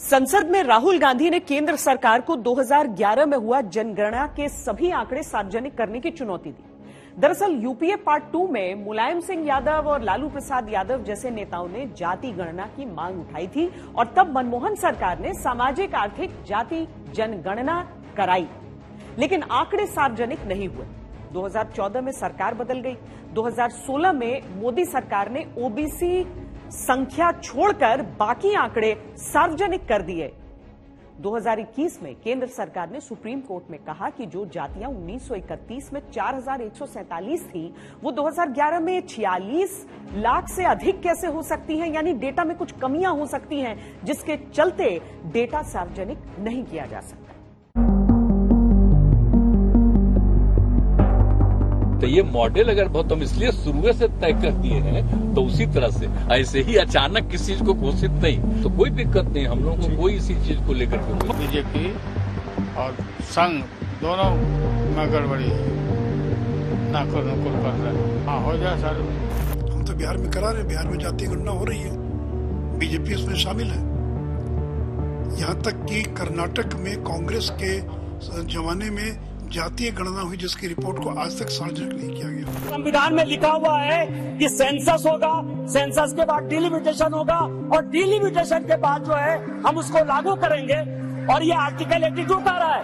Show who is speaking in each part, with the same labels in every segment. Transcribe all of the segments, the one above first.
Speaker 1: संसद में राहुल गांधी ने केंद्र सरकार को 2011 में हुआ जनगणना के सभी आंकड़े सार्वजनिक करने की चुनौती दी। दरअसल यूपीए पार्ट 2 में मुलायम सिंह यादव और लालू प्रसाद यादव जैसे नेताओं ने जाति गणना की मांग उठाई थी और तब मनमोहन सरकार ने सामाजिक आर्थिक जाति जनगणना कराई, लेकिन आंकड़े सार्वजनिक नहीं हुए। 2014 में सरकार बदल गई। 2016 में मोदी सरकार ने ओबीसी संख्या छोड़कर बाकी आंकड़े सार्वजनिक कर दिए। 2021 में केंद्र सरकार ने सुप्रीम कोर्ट में कहा कि जो जातियां 1931 में 4147 थी, वो 2011 में 46 लाख से अधिक कैसे हो सकती हैं, यानी डेटा में कुछ कमियां हो सकती हैं, जिसके चलते डेटा सार्वजनिक नहीं किया जा सकता।
Speaker 2: तो ये मॉडल अगर बहुत हम इसलिए शुरू से तय कर दिए हैं, तो उसी तरह से ऐसे ही अचानक किसी चीज को घोषित नहीं, तो कोई दिक्कत नहीं। हम लोग को कोई इसी चीज को लेकर के
Speaker 3: बीजेपी और संघ दोनों में गड़बड़ी है, नाकुल नुकुल कर रहे हैं। हाँ, हो जाए सर।
Speaker 4: हम तो बिहार में करा रहे हैं, बिहार में जातीय गणना हो रही है, बीजेपी इसमें शामिल है। यहाँ तक कि कर्नाटक में कांग्रेस के जमाने में जातीय गणना हुई, जिसकी रिपोर्ट को आज तक सार्वजनिक नहीं किया गया।
Speaker 5: संविधान में लिखा हुआ है कि सेंसस होगा, सेंसस के बाद डिलिमिटेशन होगा और डिलिमिटेशन के बाद जो है हम उसको लागू करेंगे, और ये आर्टिकल 82 कह रहा है।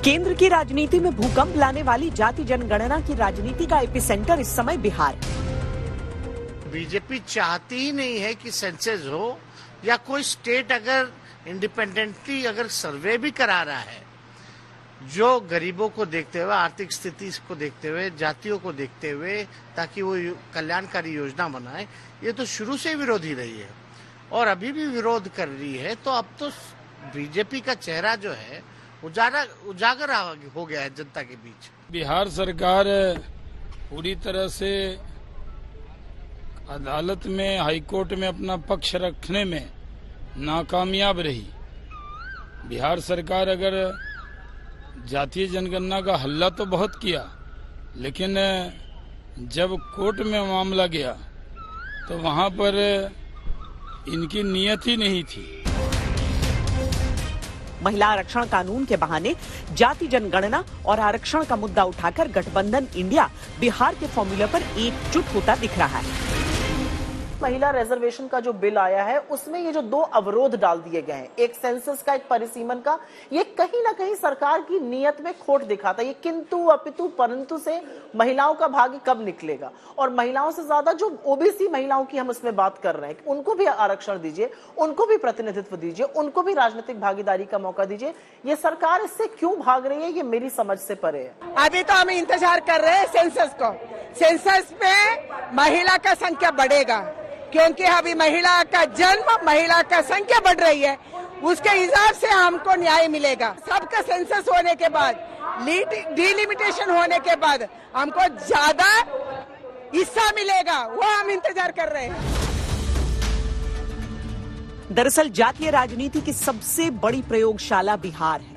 Speaker 1: केंद्र की राजनीति में भूकंप लाने वाली जाति जनगणना की राजनीति का एपिसेंटर इस समय बिहार है।
Speaker 6: बीजेपी चाहती ही नहीं है कि सेंसस हो, या कोई स्टेट अगर इंडिपेंडेंटली अगर सर्वे भी करा रहा है, जो गरीबों को देखते हुए, आर्थिक स्थिति को देखते हुए, जातियों को देखते हुए, ताकि वो कल्याणकारी योजना बनाए, ये तो शुरू से विरोधी रही है और अभी भी विरोध कर रही है। तो अब तो बीजेपी का चेहरा जो है उजागर हो गया है जनता के बीच।
Speaker 3: बिहार सरकार पूरी तरह से अदालत में, हाईकोर्ट में अपना पक्ष रखने में नाकामयाब रही। बिहार सरकार अगर जातीय जनगणना का हल्ला तो बहुत किया, लेकिन जब कोर्ट में मामला गया तो वहां पर इनकी नियत ही नहीं थी।
Speaker 1: महिला आरक्षण कानून के बहाने जाति जनगणना और आरक्षण का मुद्दा उठाकर गठबंधन इंडिया बिहार के फॉर्मूले पर एकजुट होता दिख रहा है।
Speaker 7: महिला रिजर्वेशन का जो बिल आया है, उसमें ये जो 2 अवरोध डाल दिए गए हैं, एक सेंसस का, एक परिसीमन का, ये कहीं ना कहीं सरकार की नीयत में खोट दिखाता है। ये किंतु अपितु परंतु से महिलाओं का भाग्य कब निकलेगा, और महिलाओं से ज्यादा जो ओबीसी महिलाओं की हम इसमें बात कर रहे हैं, उनको भी आरक्षण दीजिए, उनको भी प्रतिनिधित्व दीजिए, उनको भी राजनीतिक भागीदारी का मौका दीजिए। ये सरकार इससे क्यों भाग रही है, ये मेरी समझ से परे है।
Speaker 8: अभी तो हम इंतजार कर रहे हैं सेंसस को। सेंसस में महिला का संख्या बढ़ेगा, क्योंकि अभी महिला का जन्म, महिला का संख्या बढ़ रही है, उसके हिसाब से हमको न्याय मिलेगा। सबका सेंसस होने के बाद, डिलिमिटेशन होने के बाद हमको ज्यादा हिस्सा मिलेगा, वो हम इंतजार कर रहे हैं।
Speaker 1: दरअसल जातीय राजनीति की सबसे बड़ी प्रयोगशाला बिहार है।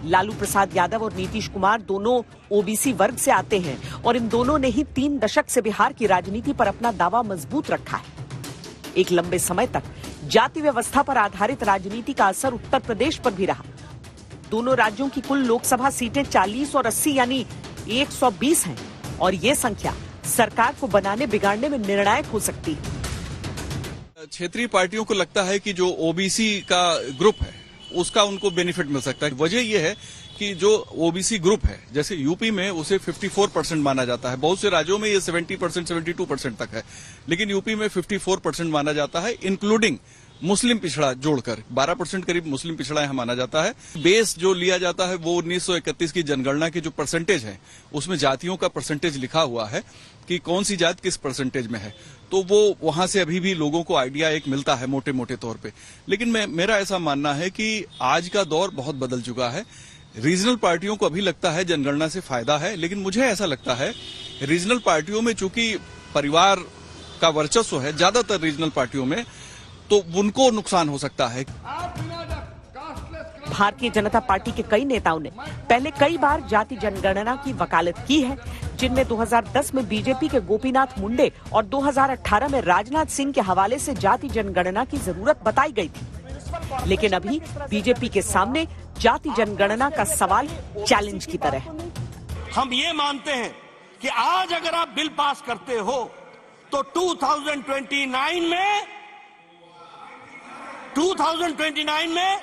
Speaker 1: लालू प्रसाद यादव और नीतीश कुमार दोनों ओबीसी वर्ग से आते हैं और इन दोनों ने ही 3 दशक से बिहार की राजनीति पर अपना दावा मजबूत रखा है। एक लंबे समय तक जाति व्यवस्था पर आधारित राजनीति का असर उत्तर प्रदेश पर भी रहा। दोनों राज्यों की कुल लोकसभा सीटें 40 और 80 यानी 120 हैं, और ये संख्या सरकार को बनाने बिगाड़ने में निर्णायक हो सकती है।
Speaker 9: क्षेत्रीय पार्टियों को लगता है कि जो ओबीसी का ग्रुप है उसका उनको बेनिफिट मिल सकता है। वजह यह है कि जो ओबीसी ग्रुप है, जैसे यूपी में उसे 54% माना जाता है, बहुत से राज्यों में ये 70%, 72% तक है, लेकिन यूपी में 54% माना जाता है, इंक्लूडिंग मुस्लिम पिछड़ा जोड़कर 12% करीब मुस्लिम पिछड़ा यहाँ माना जाता है। बेस जो लिया जाता है वो 1931 की जनगणना की जो परसेंटेज है, उसमें जातियों का परसेंटेज लिखा हुआ है कि कौन सी जात किस परसेंटेज में है, तो वो वहां से अभी भी लोगों को आइडिया एक मिलता है मोटे मोटे तौर पे। लेकिन मेरा ऐसा मानना है कि आज का दौर बहुत बदल चुका है। रीजनल पार्टियों को अभी लगता है जनगणना से फायदा है, लेकिन मुझे ऐसा लगता है रीजनल पार्टियों में चूंकि परिवार का वर्चस्व है ज्यादातर रीजनल पार्टियों में, तो उनको नुकसान हो सकता है।
Speaker 1: भारतीय जनता पार्टी के कई नेताओं ने पहले कई बार जाति जनगणना की वकालत की है, जिनमें 2010 में बीजेपी के गोपीनाथ मुंडे और 2018 में राजनाथ सिंह के हवाले से जाति जनगणना की जरूरत बताई गई थी। लेकिन अभी बीजेपी के सामने जाति जनगणना का सवाल चैलेंज की तरह है।
Speaker 10: हम ये मानते हैं कि आज अगर आप बिल पास करते हो तो 2029 में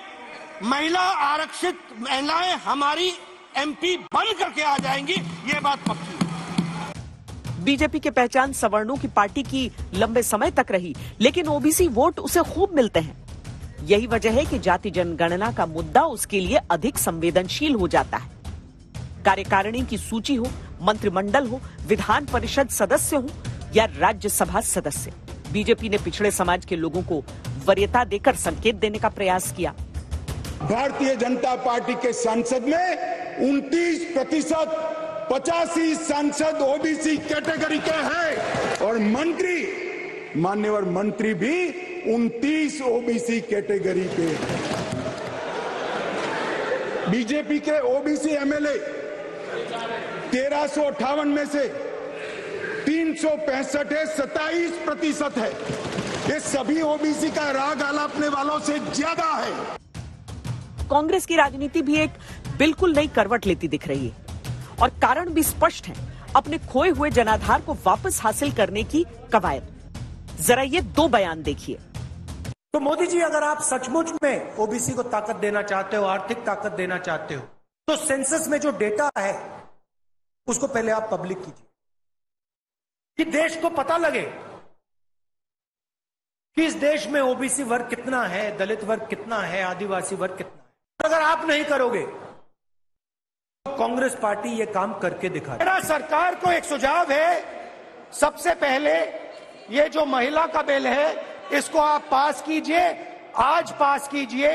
Speaker 10: महिला आरक्षित महिलाएं हमारी एमपी बन करके आ जाएंगी, ये बात पक्की है।
Speaker 1: बीजेपी के पहचान सवर्णों की पार्टी की लंबे समय तक रही, लेकिन ओबीसी वोट उसे खूब मिलते हैं। यही वजह है कि जाति जनगणना का मुद्दा उसके लिए अधिक संवेदनशील हो जाता है। कार्यकारिणी की सूची हो, मंत्रिमंडल हो, विधान परिषद सदस्य हो या राज्यसभा सदस्य, बीजेपी ने पिछड़े समाज के लोगों को वरीयता देकर संकेत देने का प्रयास किया।
Speaker 11: भारतीय जनता पार्टी के सांसद में 29%, 85 सांसद ओबीसी कैटेगरी के हैं और मंत्री, मान्यवर मंत्री भी 29 ओबीसी कैटेगरी के हैं। बीजेपी के ओबीसी एमएलए 1358 में से 365 है, 27% है। ये सभी ओबीसी का राग आलापने वालों से ज्यादा है।
Speaker 1: कांग्रेस की राजनीति भी एक बिल्कुल नई करवट लेती दिख रही है और कारण भी स्पष्ट है, अपने खोए हुए जनाधार को वापस हासिल करने की कवायद। जरा ये दो बयान देखिए।
Speaker 12: तो मोदी जी, अगर आप सचमुच में ओबीसी को ताकत देना चाहते हो, आर्थिक ताकत देना चाहते हो, तो सेंसस में जो डेटा है उसको पहले आप पब्लिक कीजिए कि देश को पता लगे कि इस देश में ओबीसी वर्ग कितना है, दलित वर्ग कितना है, आदिवासी वर्ग कितना है। अगर आप नहीं करोगे तो कांग्रेस पार्टी ये काम करके दिखा। मेरा सरकार को एक सुझाव है, सबसे पहले ये जो महिला का बिल है इसको आप पास कीजिए, आज पास कीजिए,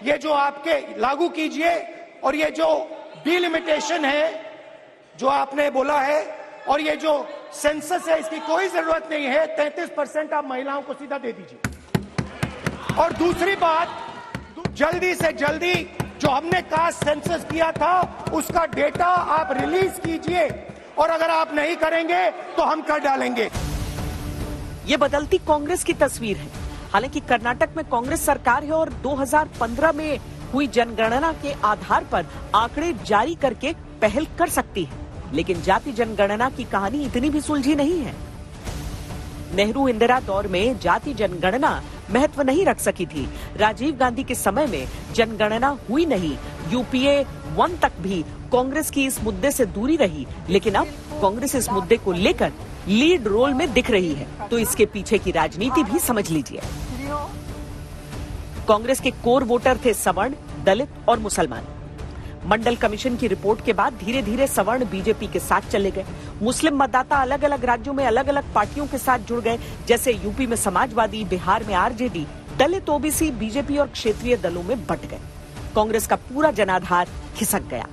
Speaker 12: ये जो आपके लागू कीजिए, और ये जो डिलिमिटेशन है जो आपने बोला है, और ये जो सेंसस है इसकी कोई जरूरत नहीं है, 33% आप महिलाओं को सीधा दे दीजिए। और दूसरी बात, जल्दी से जल्दी जो हमने कास्ट सेंसस किया था उसका डेटा आप रिलीज कीजिए, और अगर आप नहीं करेंगे तो हम कर डालेंगे।
Speaker 1: ये बदलती कांग्रेस की तस्वीर है। हालांकि कर्नाटक में कांग्रेस सरकार है और 2015 में हुई जनगणना के आधार पर आंकड़े जारी करके पहल कर सकती है, लेकिन जाति जनगणना की कहानी इतनी भी सुलझी नहीं है। नेहरू इंदिरा दौर में जाति जनगणना महत्व नहीं रख सकी थी। राजीव गांधी के समय में जनगणना हुई नहीं। यूपीए 1 तक भी कांग्रेस की इस मुद्दे से दूरी रही, लेकिन अब कांग्रेस इस मुद्दे को लेकर लीड रोल में दिख रही है, तो इसके पीछे की राजनीति भी समझ लीजिए। कांग्रेस के कोर वोटर थे सवर्ण, दलित और मुसलमान। मंडल कमीशन की रिपोर्ट के बाद धीरे धीरे सवर्ण बीजेपी के साथ चले गए। मुस्लिम मतदाता अलग अलग राज्यों में अलग अलग पार्टियों के साथ जुड़ गए, जैसे यूपी में समाजवादी, बिहार में आरजेडी। दलित ओबीसी बीजेपी और क्षेत्रीय दलों में बंट गए। कांग्रेस का पूरा जनाधार खिसक गया।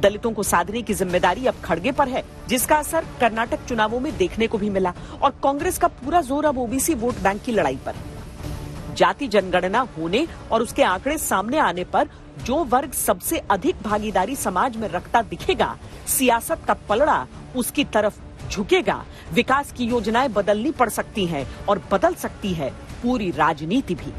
Speaker 1: दलितों को साधने की जिम्मेदारी अब खड़गे पर है, जिसका असर कर्नाटक चुनावों में देखने को भी मिला, और कांग्रेस का पूरा जोर अब ओबीसी वोट बैंक की लड़ाई पर है। जाति जनगणना होने और उसके आंकड़े सामने आने पर जो वर्ग सबसे अधिक भागीदारी समाज में रखता दिखेगा, सियासत का पलड़ा उसकी तरफ झुकेगा। विकास की योजनाएं बदलनी पड़ सकती हैं और बदल सकती है पूरी राजनीति भी।